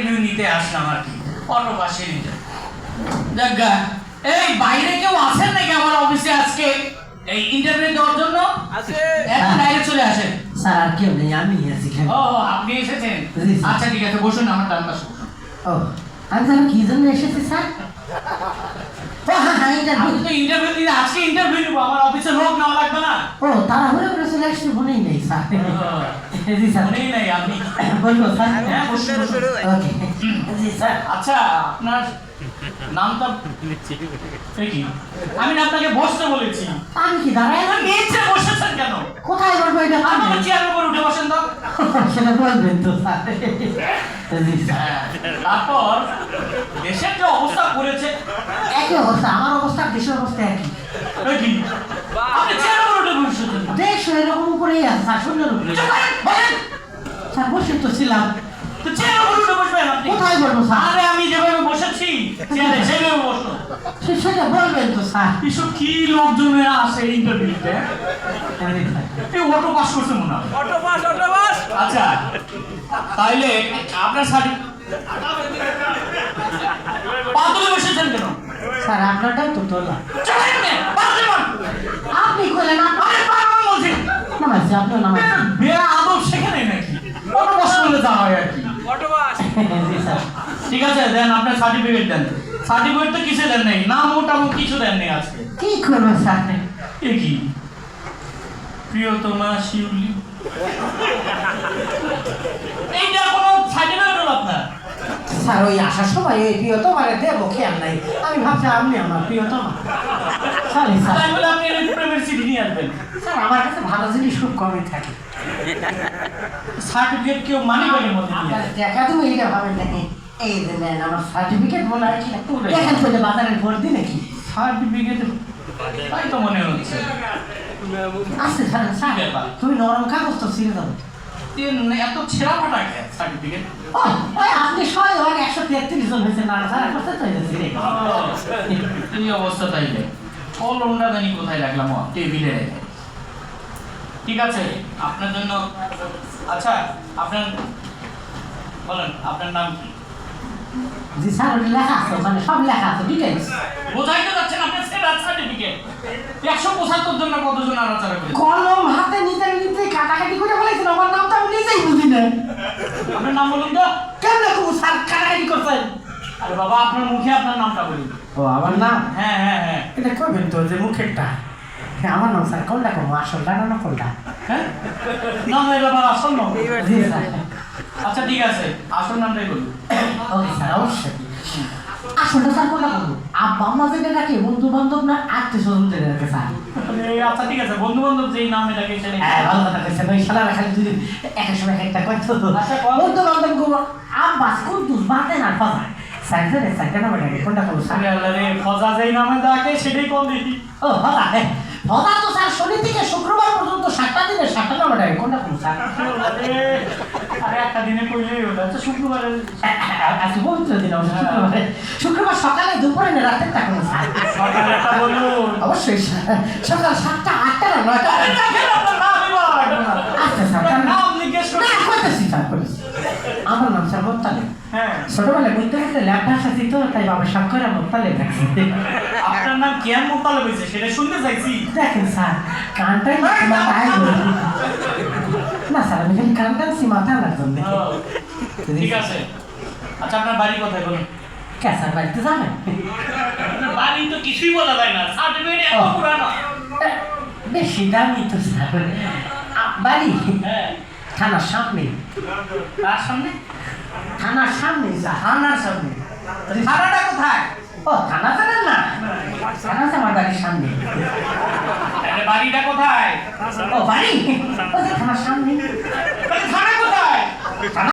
Interview নিতে আসলাম আর কি, অটোপাসের interview. দেখা এই বাইরে কেউ আছেন নাকি আমার অফিসে আজকে এই ইন্টারভিউ দেওয়ার জন্য? আছে। এখন ডাইরেক্ট চলে আসেন। স্যার আর কেউ নেই, আমি আছি। ও আপনি এসেছেন? জি, স্যার। আচ্ছা ঠিক আছে, বসুন আমার ডান পাশে বসুন। ও আমি স্যার কি জন্য এসেছি স্যার? ও হ্যাঁ হ্যাঁ ইন্টারভিউ। আমি তো ইন্টারভিউ দিতে আজকে ইন্টারভিউ নেবো, আমার অফিসে লোক নেওয়া লাগবে না? ও তাড়াহুড়ো করে চলে আসছি, মনেই নেই স্যার। জি স্যার। মনেই নাই আপনি? বলবো স্যার? হ্যাঁ বসুন বসুন। ওকে জি স্যার। আচ্ছা আপনার নামটা কি? আমি না আপনাকে বসতে বলেছি, আমি কি দাঁড়ায়? নিচে বসেছেন কেন? কোথায় বলবো এটা? আপনার চেয়ারের উপর উঠে বসেন তো। সেটা বলবেন তো স্যার। জি স্যার। হ্যাঁ, তারপর দেশের যে অবস্থা করেছে, একই অবস্থা, আমার অবস্থা দেশের অবস্থা একই। এই কি? আপনি চেয়ারের উপর উঠে বসেছেন। দেশ এরকম উপরেই আছে স্যার, শূন্যের উপরে। চুপ করেন, বসেন। স্যার বসে তো ছিলাম। তো চেয়ারের উপর উঠে বসবেন আপনি? কোথায় বলবো স্যার? আরে আমি যেভাবে বসেছি চেয়ারে সেভাবে বসুন। সেটা বলবেন তো স্যার। এসব কি লোকজনেরা আসে ইন্টারভিউতে? এই অটো পাস করছে মনে হয়। Octopus octopus. আচ্ছা তাইলে আপনার শাড়ি পা তুলে বসেছেন কেন? স্যার আপনারটাও তো তোলা। চলেন না, পা তুলুন। আপনি করলেন না? আরে পা তুলুন বলছি। নামাইছি, আপনিও নামাইছি। বেয়া আদব সেখানে নাকি? অটো পাস করলে যা হয় আর কি। অটোপাস। জি স্যার। ঠিক আছে দেন, আপনার সার্টিফিকেট দেন। সার্টিফিকেট তো কিছু দেন নাই, নাম ওটা কিছু দেন নাই আজকে। কি করবো স্যার? এ কি? প্রিয়তমা শিউলি, এইটা কোনো সার্টিফিকেট হলো আপনার? স্যার ওই আসার সময় ওই প্রিয়তমারে দেবো খেয়াল নাই, আমি ভাবছি আপনি আমার প্রিয়তমা। Sorry sir. তাই বলে আপনি প্রেমের চিঠি নিয়ে আসবেন? স্যার আমার কাছে ভালো জিনিস খুব কমই থাকে। সার্টিফিকেট কেউ মানি ব্যাগের মধ্যে নিয়ে আপনার আসে? টাকা তুমি এইটা ভাবেন নাকি? এই যে নেন আমার সার্টিফিকেট, মনে হয় কি দেখেন তো, যে বাজারের ভর্তি নাকি? সার্টিফিকেট তাই তো মনে হচ্ছে। আসতে স্যার স্যার তুমি নরম কাগজ তো ছিঁড়ে যাবো। এত ছেঁড়া ফাটা সার্টিফিকেট? ওই ওই আপনি 133 জন হয়েছে না স্যার, করতে তো হয়েছে রে। এই অবস্থা তাইলে কলমটা জানি কোথায় রাখলাম, টেবিলে রেখে। ঠিক আছে আপনার জন্য। আচ্ছা আপনার বলেন আপনার নাম কি? জি স্যার ওটা লেখা আছে, মানে সব লেখা আছে ডিটেলস। বোঝাইতে যাচ্ছেন আপনার সার্টিফিকেট 175 জন না কতজন আলোচনা করে? কলম হাতে নিতে নিতে কাটাকাটি করে বলেছেন, আমার নামটা আমি নিজেই বুঝি না। আপনার নাম বলুন তো। কেমন খুব স্যার কাটাকাটি করছেন? আরে বাবা আপনার মুখে আপনার নামটা বলুন। ও আমার নাম? হ্যাঁ হ্যাঁ হ্যাঁ এটা করবেন তো, যে মুখেরটা। হ্যাঁ আমার নাম স্যার, কোনটা করবো, আসলটা না নকলটা? হ্যাঁ নাম এর ব্যাপার আসল নাম। জি স্যার। আচ্ছা ঠিক আছে আসল নামটাই বলুন। ওকে স্যার অবশ্যই। আসলটা স্যার কোনটা করবো? আব্বা আম্মা যেটা রাখে, বন্ধু বান্ধব না আত্মীয় স্বজনদের রাখে স্যার। আচ্ছা ঠিক আছে বন্ধু বান্ধব যেই নাম এটাকে সেটাই। হ্যাঁ ভালো কথা কইছেন, ওই শালারা খালি দুদিন একটা সময় একটা কথা তো। আচ্ছা, কর। বন্ধু বান্ধব করবো আব্বাস কুদ্দুস বাতে না ফাজা স্যার জানে স্যার কেন বেটাকে কোনটা করবো স্যার? আরে ফজা যেই নামে ডাকে সেটাই কোন দেখি। ও ফাজা, হ্যাঁ ফাজা তো স্যার শনি থেকে শুক্রবার পর্যন্ত 7টা দিনে 7টা নাম বেটাকে কোনটা করবো স্যার? আরে একটা দিনে কইলেই হলো। আচ্ছা শুক্রবারে আজকে পবিত্র দিন অবশ্য শুক্রবারে। শুক্রবার সকালে দুপুরে না রাতের টা করবো স্যার? সকালে একটা বলুন। অবশ্যই স্যার, সকাল 7টা 8টা না 9টা। আরে দেখেন আপনার নামই বলা লাগবে না। আচ্ছা স্যার, আপনার নাম জিজ্ঞেস না করছি। করতেছি স্যার করতেছি। আমার নাম স্যার মোত্তালেব। হ্যাঁ ছোটবেলায় বলতে বলতে ল্যাপটা আসি তো, তাই বাবা সব করে মোত্তালেব রাখছে। আপনার নাম কেন মোতালেব হয়েছে সেটা শুনতে চাইছি। দেখেন স্যার কানটাই মাথায় না স্যার, আমি খালি কান টানছি মাথা আনার জন্য। ও, ঠিক আছে আচ্ছা আপনার বাড়ি কোথায় বলুন? কে স্যার বাড়িতে যাবেন? আপনার বাড়ি তো কিছুই বলা যায় না, সার্টিফিকেট এত পুরানো। বেশি দামি তো স্যার। বাড়ি হ্যাঁ থানার সামনে। তার সামনে? থানার সামনে স্যার। থানার সামনে? থানাটা কোথায়? ও থানা জানেন না? থানা আছে আমার বাড়ির সামনে। আরে বাড়িটা কোথায়? ও বাড়ি? ও যে থানার সামনে। থানা কোথায়?